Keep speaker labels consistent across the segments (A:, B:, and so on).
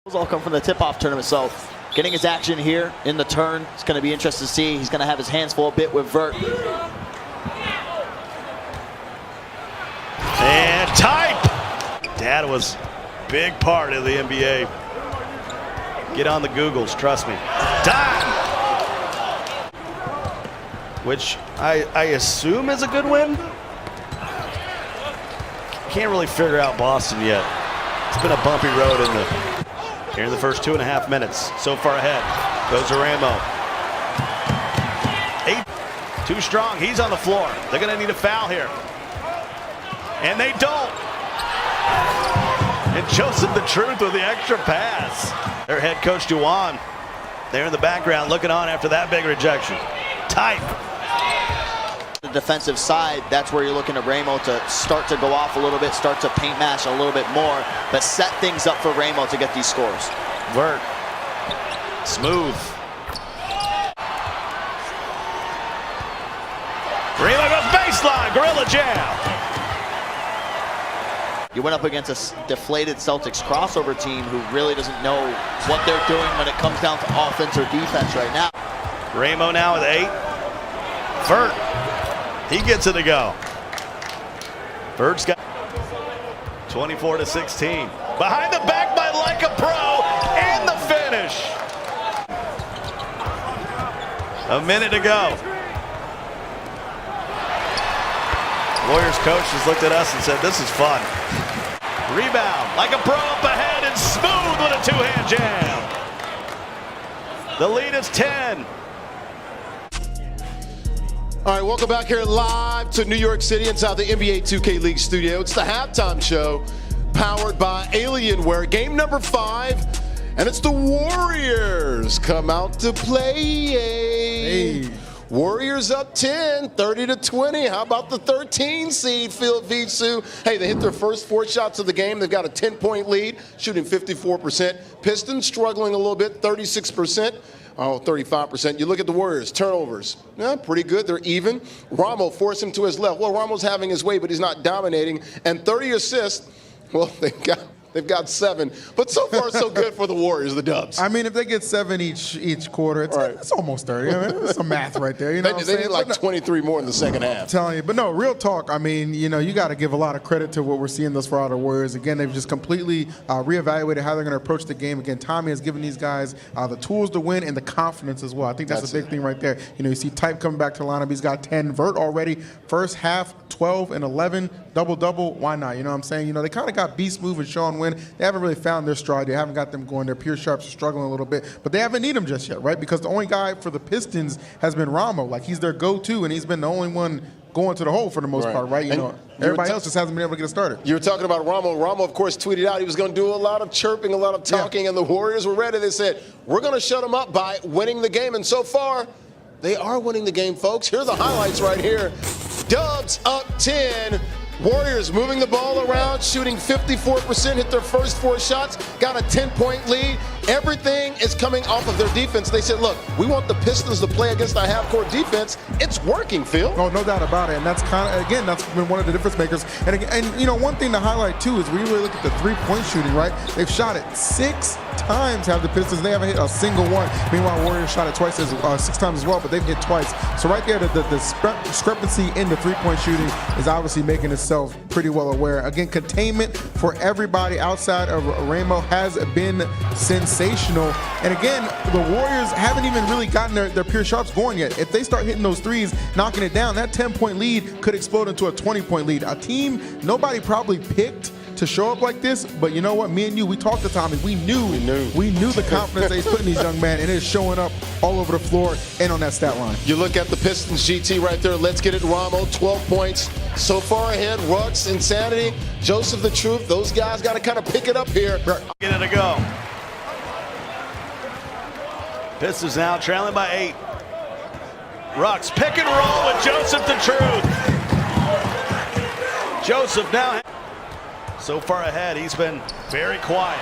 A: Those all come from the tip-off tournament, so getting his action here in the turn, it's going to be interesting to see. He's going to have his hands full a bit with Vert.
B: And type! Dad was a big part of the NBA. Get on the Googles, trust me. Time! Which I assume is a good win. Can't really figure out Boston yet. It's been a bumpy road here in the first 2.5 minutes. So far ahead goes Ramo. 8, too strong. He's on the floor. They're going to need a foul here. And they don't. And Joseph the Truth with the extra pass. Their head coach Duan there in the background looking on after that big rejection. Type.
A: The defensive side, that's where you're looking at Ramo to start to go off a little bit, start to paint match a little bit more, but set things up for Ramo to get these scores.
B: Vert. Smooth. Ramo goes baseline. Gorilla jam.
A: You went up against a deflated Celtics crossover team who really doesn't know what they're doing when it comes down to offense or defense right now.
B: Ramo now with 8. Vert. He gets it to go. Vert's got 24-16. Behind the back by Like a Pro, and the finish. A minute to go. Warriors coach has looked at us and said, this is fun. Rebound, Like a Pro up ahead and smooth with a two-hand jam. The lead is 10.
C: All right, welcome back here live to New York City inside the NBA 2K League studio. It's the halftime show powered by Alienware. Game number 5, and it's the Warriors come out to play. Hey. Warriors up 10, 30-20. How about the 13 seed, Phil Vitsu? Hey, they hit their first 4 shots of the game. They've got a 10-point lead, shooting 54%. Pistons struggling a little bit, 36%. Oh, 35%. You look at the Warriors, turnovers. Yeah, pretty good. They're even. Ramo forced him to his left. Well, Ramo's having his way, but he's not dominating. And 30 assists. Well, they've got 7. But so far, so good for the Warriors, the Dubs.
D: I mean, if they get 7 each quarter, it's almost 30. I mean, it's some math right there. You know
C: they need like 23 more in the second half.
D: I'm telling you. But no, real talk. I mean, you got to give a lot of credit to what we're seeing thus far out of the Warriors. Again, they've just completely reevaluated how they're going to approach the game. Again, Tommy has given these guys the tools to win and the confidence as well. I think that's a big thing right there. You see Type coming back to the lineup. He's got 10. Vert already. First half, 12 and 11. Double-double. Why not? You know what I'm saying? They kind of got beast move and Sean Wynn. They haven't really found their stride. They haven't got them going. Their pure sharps are struggling a little bit, but they haven't needed him just yet, right? Because the only guy for the Pistons has been Ramo. Like, he's their go-to, and he's been the only one going to the hole for the most part, right? Everybody else just hasn't been able to get it started.
C: You were talking about Ramo. Ramo, of course, tweeted out he was going to do a lot of chirping, a lot of talking, and the Warriors were ready. They said, we're going to shut them up by winning the game, and so far, they are winning the game, folks. Here are the highlights right here. Dubs up 10. Warriors moving the ball around, shooting 54%, hit their first 4 shots, got a 10-point lead. Everything is coming off of their defense. They said, look, we want the Pistons to play against our half-court defense. It's working, Phil.
D: Oh, no doubt about it. And that's again, that's been one of the difference makers. And one thing to highlight, too, is when you really look at the three-point shooting, right? They've shot it 6 times, have the Pistons. They haven't hit a single one. Meanwhile, Warriors shot it 6 times as well, but they've hit twice. So right there, the discrepancy in the three-point shooting is obviously making itself pretty well aware. Again, containment for everybody outside of Ramo has been sensational. And again, the Warriors haven't even really gotten their pure sharps going yet. If they start hitting those threes, knocking it down, that 10-point lead could explode into a 20-point lead. A team nobody probably picked to show up like this, but you know what? Me and you, we talked to Tommy. We knew the confidence they put in these young men, and it's showing up all over the floor and on that stat line.
C: You look at the Pistons GT right there. Let's get it, Ramo. 12 points. So far ahead. Rux, Insanity, Joseph the Truth. Those guys got to kind of pick it up here.
B: Get it to go. Pistons now trailing by 8. Rux, pick and roll with Joseph the Truth. Joseph now. So far ahead, he's been very quiet.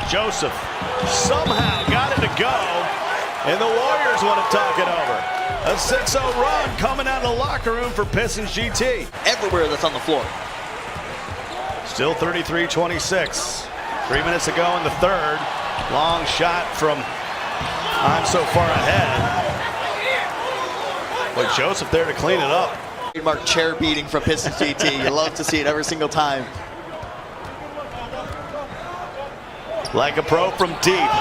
B: Joseph somehow got it to go, and the Warriors want to talk it over. A 6-0 run coming out of the locker room for Pistons GT.
A: Everywhere that's on the floor.
B: Still 33-26. 3 minutes to go in the third. Long shot from I'm so far ahead. But Joseph there to clean it up.
A: Trademark chair beating from Pistons GT. You love to see it every single time.
B: Like a pro from deep.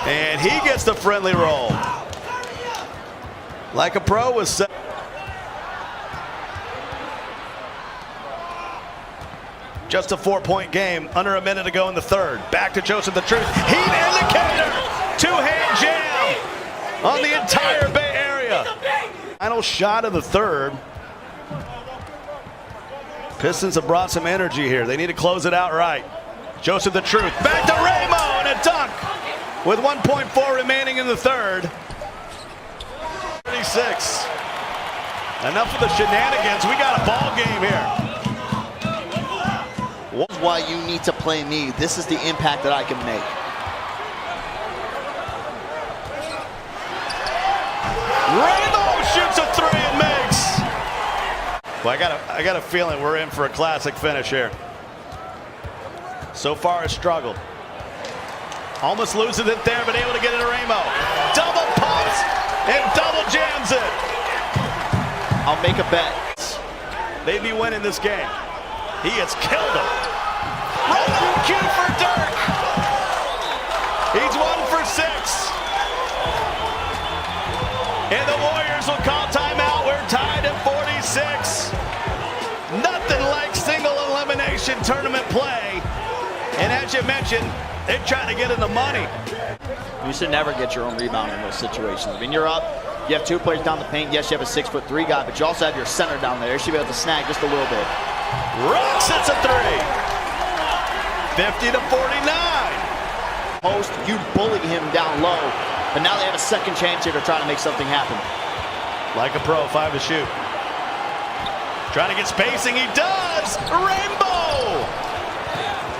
B: And he gets the friendly roll. Like a pro was set. Just a 4-point game, under a minute to go in the third. Back to Joseph the Truth. Heat indicator! Two-hand jam on the entire Bay Area. Final shot of the third. Pistons have brought some energy here. They need to close it out right. Joseph the Truth. Back to Ramo and a dunk with 1.4 remaining in the third. 36. Enough of the shenanigans. We got a ball game here.
A: This is why you need to play me. This is the impact that I can make.
B: Ramo shoots a three and makes. Well, I got a feeling we're in for a classic finish here. So far, a struggle. Almost loses it there, but able to get it to Ramo. Double pumps and double jams it.
A: I'll make a bet.
B: They'd be winning this game. He has killed him. Run Q for Dirk. He's 1 for 6. And the Warriors will call timeout. We're tied at 46. Nothing like single elimination tournament play. And as you mentioned, they're trying to get in the money.
A: You should never get your own rebound in those situations. When you're up, you have two players down the paint. Yes, you have a 6'3" guy, but you also have your center down there. You should be able to snag just a little bit.
B: Rocks hits a three. 50 to 49.
A: Post, you bully him down low, but now they have a second chance here to try to make something happen.
B: Like a pro, 5 to shoot. Trying to get spacing, he does. Rainbow.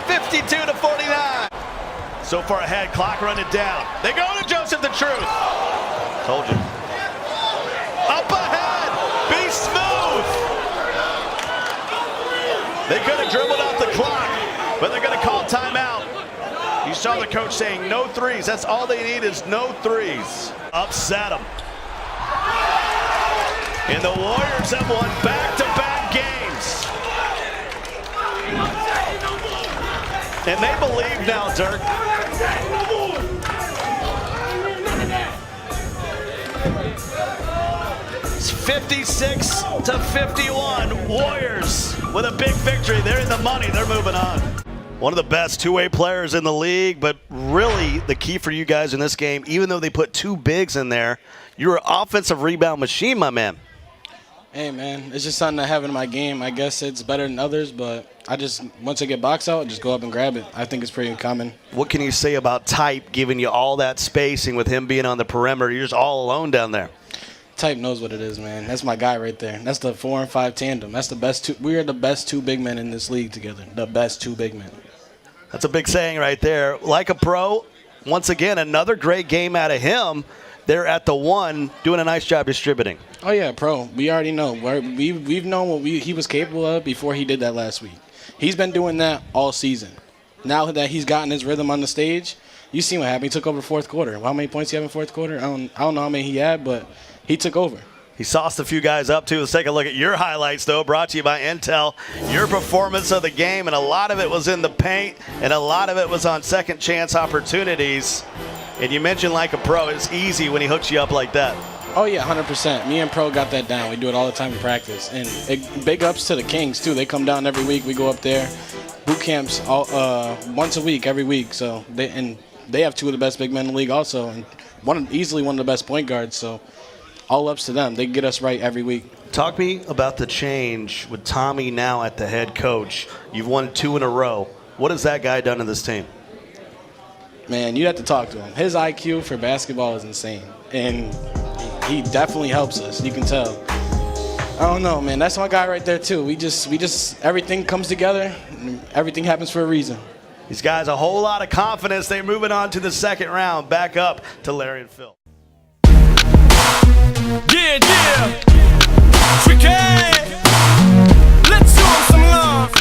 B: 52 to 49. So far ahead, clock running down. They go to Joseph the Truth. Told you. Up ahead, be smooth. They could have dribbled out the clock, but they're going to call timeout. You saw the coach saying no threes. That's all they need is no threes. Upset them. And the Warriors have won back-to-back games. And they believe now, Dirk. It's 56 to 51. Warriors with a big victory. They're in the money. They're moving on. One of the best two-way players in the league, but really the key for you guys in this game, even though they put two bigs in there, you're an offensive rebound machine, my man.
E: Hey, man, it's just something I have in my game. I guess it's better than others, but once I get box out, just go up and grab it. I think it's pretty common.
B: What can you say about Type giving you all that spacing with him being on the perimeter? You're just all alone down there.
E: Type knows what it is, man. That's my guy right there. That's the 4 and 5 tandem. That's the best two. We are the best two big men in this league together. The best two big men.
B: That's a big saying right there. Like a pro, once again, another great game out of him. They're at the one, doing a nice job distributing.
E: Oh, yeah, pro. We already know. We've known what he was capable of before he did that last week. He's been doing that all season. Now that he's gotten his rhythm on the stage, you seen what happened. He took over fourth quarter. How many points he had in fourth quarter? I don't know how many he had, but he took over.
B: He sauced a few guys up, too. Let's take a look at your highlights, though, brought to you by Intel. Your performance of the game, and a lot of it was in the paint, and a lot of it was on second chance opportunities. And you mentioned like a pro, it's easy when he hooks you up like that.
E: Oh, yeah, 100%. Me and Pro got that down. We do it all the time in practice. And big ups to the Kings, too. They come down every week. We go up there. Boot camps once a week, every week. So they have two of the best big men in the league also, and easily one of the best point guards. So all ups to them. They get us right every week.
B: Talk to me about the change with Tommy now at the head coach. You've won 2 in a row. What has that guy done to this team?
E: Man, you have to talk to him. His IQ for basketball is insane, and he definitely helps us. You can tell. I don't know, man. That's my guy right there too. We just everything comes together. And everything happens for a reason.
B: These guys a whole lot of confidence. They're moving on to the second round. Back up to Larry and Phil.
F: Yeah, tricky. Let's